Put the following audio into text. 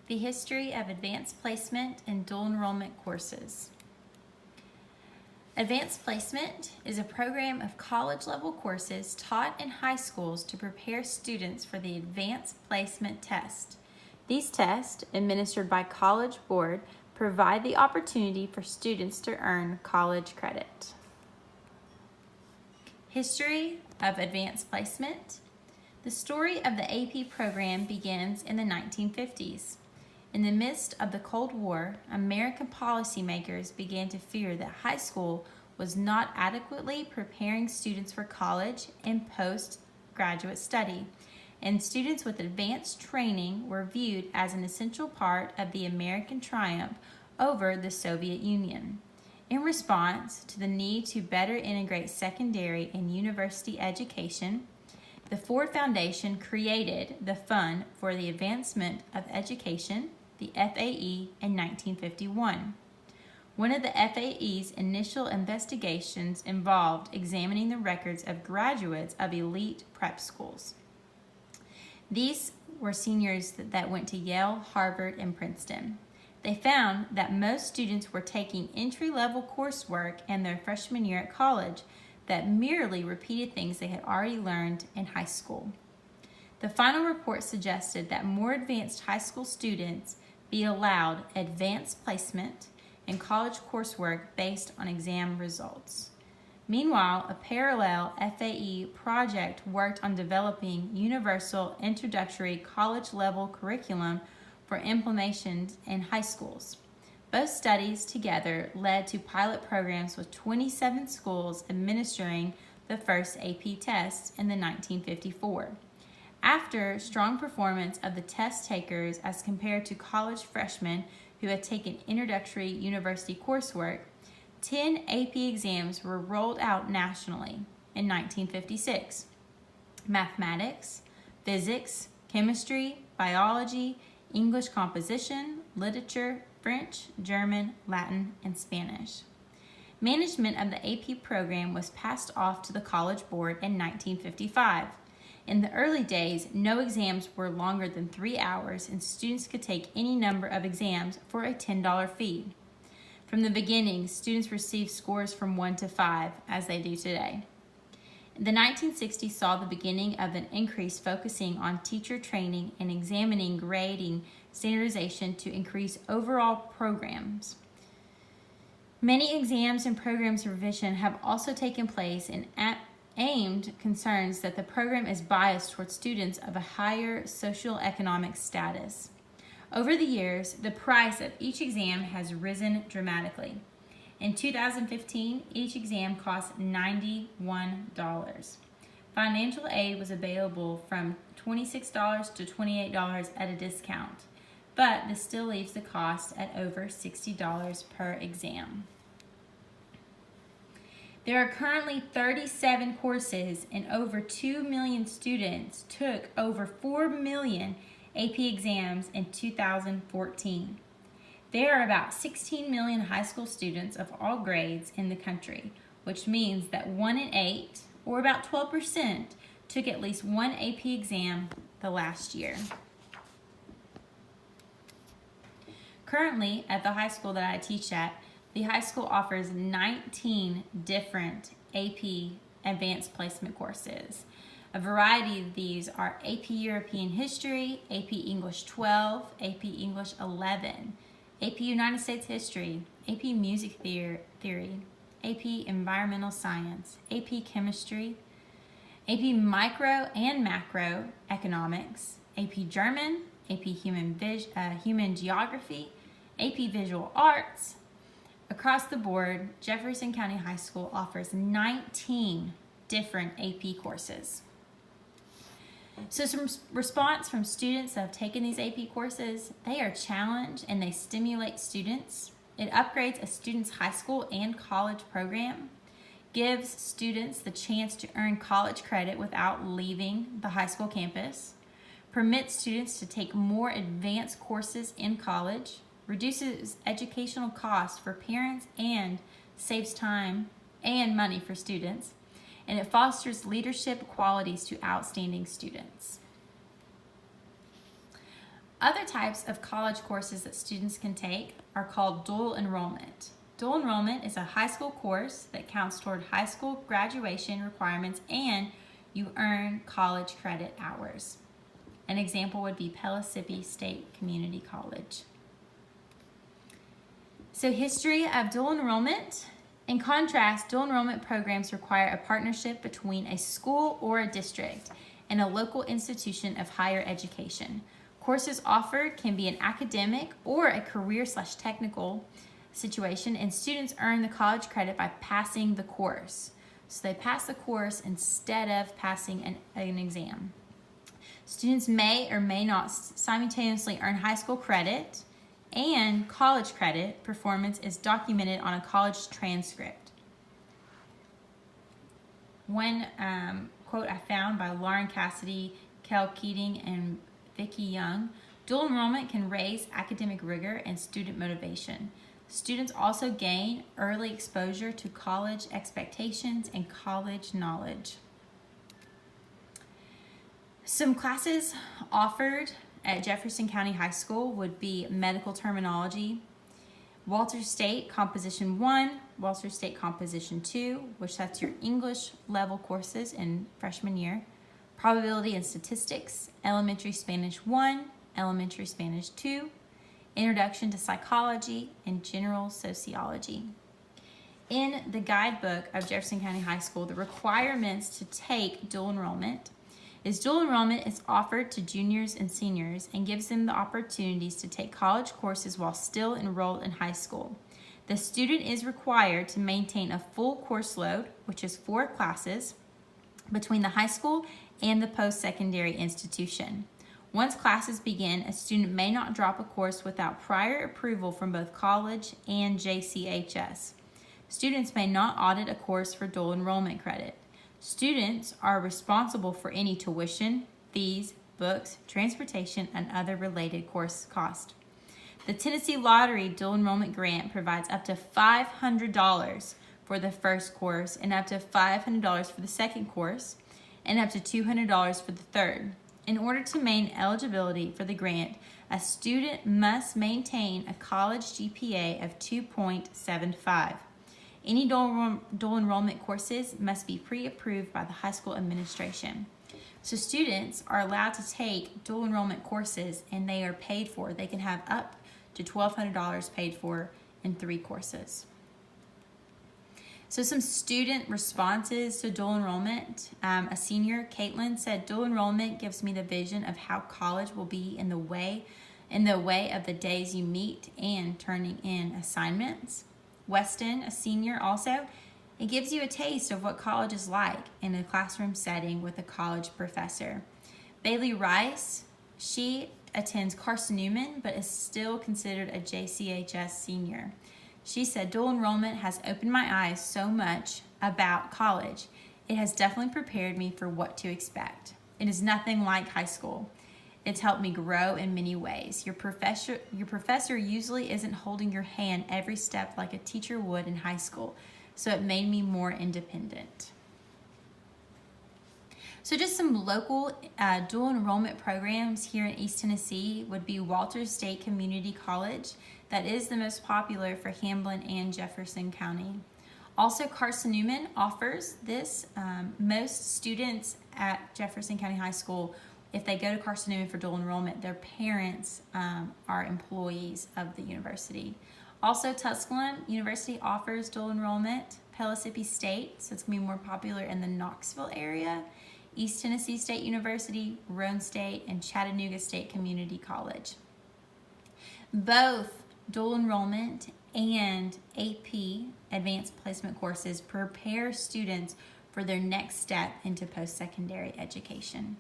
The history of advanced placement and dual enrollment courses. Advanced placement is a program of college-level courses taught in high schools to prepare students for the advanced placement test. These tests, administered by College Board, provide the opportunity for students to earn college credit. History of advanced placement. The story of the AP program begins in the 1950s. In the midst of the Cold War, American policymakers began to fear that high school was not adequately preparing students for college and postgraduate study, and students with advanced training were viewed as an essential part of the American triumph over the Soviet Union. In response to the need to better integrate secondary and university education, the Ford Foundation created the Fund for the Advancement of Education, the FAE, in 1951. One of the FAE's initial investigations involved examining the records of graduates of elite prep schools. These were seniors that went to Yale, Harvard, and Princeton. They found that most students were taking entry-level coursework in their freshman year at college that merely repeated things they had already learned in high school. The final report suggested that more advanced high school students be allowed advanced placement and college coursework based on exam results. Meanwhile, a parallel FAE project worked on developing universal introductory college-level curriculum for implementation in high schools. Both studies together led to pilot programs with 27 schools administering the first AP test in the 1954. After strong performance of the test takers as compared to college freshmen who had taken introductory university coursework, 10 AP exams were rolled out nationally in 1956. Mathematics, physics, chemistry, biology, English composition, literature, French, German, Latin, and Spanish. Management of the AP program was passed off to the College Board in 1955. In the early days, no exams were longer than 3 hours, and students could take any number of exams for a $10 fee. From the beginning, students received scores from 1 to 5, as they do today. The 1960s saw the beginning of an increase focusing on teacher training and examining grading standardization to increase overall programs. Many exams and programs revision have also taken place and aimed concerns that the program is biased towards students of a higher socioeconomic status. Over the years, the price of each exam has risen dramatically. In 2015, each exam cost $91. Financial aid was available from $26 to $28 at a discount, but this still leaves the cost at over $60 per exam. There are currently 37 courses, and over 2 million students took over 4 million AP exams in 2014. There are about 16 million high school students of all grades in the country, which means that 1 in 8, or about 12%, took at least one AP exam the last year. Currently, at the high school that I teach at, the high school offers 19 different AP advanced placement courses. A variety of these are AP European History, AP English 12, AP English 11, AP United States History, AP Music Theory, AP Environmental Science, AP Chemistry, AP Micro and Macro Economics, AP German, AP Human Geography, AP Visual Arts. Across the board, Jefferson County High School offers 19 different AP courses. So some response from students that have taken these AP courses: they are challenged and they stimulate students. It upgrades a student's high school and college program, gives students the chance to earn college credit without leaving the high school campus, permits students to take more advanced courses in college, reduces educational costs for parents, and saves time and money for students, and it fosters leadership qualities to outstanding students. Other types of college courses that students can take are called dual enrollment. Dual enrollment is a high school course that counts toward high school graduation requirements and you earn college credit hours. An example would be Pellissippi State Community College. So, history of dual enrollment. In contrast, dual enrollment programs require a partnership between a school or a district and a local institution of higher education. Courses offered can be an academic or a career/technical situation, and students earn the college credit by passing the course. So they pass the course instead of passing an exam. Students may or may not simultaneously earn high school credit and college credit. Performance is documented on a college transcript. One quote I found by Lauren Cassidy, Kel Keating, and Vicki Young: dual enrollment can raise academic rigor and student motivation. Students also gain early exposure to college expectations and college knowledge. Some classes offered at Jefferson County High School would be medical terminology, Walter State Composition 1, Walter State Composition 2, which that's your English level courses in freshman year, probability and statistics, elementary Spanish 1, elementary Spanish 2, introduction to psychology, and general sociology. In the guidebook of Jefferson County High School, the requirements to take dual enrollment is offered to juniors and seniors and gives them the opportunities to take college courses while still enrolled in high school. The student is required to maintain a full course load, which is 4 classes, between the high school and the post-secondary institution. Once classes begin, a student may not drop a course without prior approval from both college and JCHS. Students may not audit a course for dual enrollment credit. Students are responsible for any tuition, fees, books, transportation, and other related course costs. The Tennessee Lottery Dual Enrollment Grant provides up to $500 for the first course and up to $500 for the second course and up to $200 for the third. In order to maintain eligibility for the grant, a student must maintain a college GPA of 2.75. Any dual enrollment courses must be pre-approved by the high school administration. So students are allowed to take dual enrollment courses and they are paid for. They can have up to $1,200 paid for in 3 courses. So some student responses to dual enrollment. A senior, Caitlin, said, dual enrollment gives me the vision of how college will be in the way of the days you meet and turning in assignments. Weston, a senior, also, it gives you a taste of what college is like in a classroom setting with a college professor. Bailey Rice, she attends Carson Newman but is still considered a JCHS senior. She said, dual enrollment has opened my eyes so much about college. It has definitely prepared me for what to expect. It is nothing like high school. It's helped me grow in many ways. Your professor usually isn't holding your hand every step like a teacher would in high school, so it made me more independent. So just some local dual enrollment programs here in East Tennessee would be Walter State Community College. That is the most popular for Hamblin and Jefferson County. Also, Carson Newman offers this. Most students at Jefferson County High School, if they go to Carson Newman for dual enrollment, their parents are employees of the university. Also, Tusculum University offers dual enrollment. Pellissippi State, so it's going to be more popular in the Knoxville area. East Tennessee State University, Roane State, and Chattanooga State Community College. Both dual enrollment and AP advanced placement courses prepare students for their next step into post-secondary education.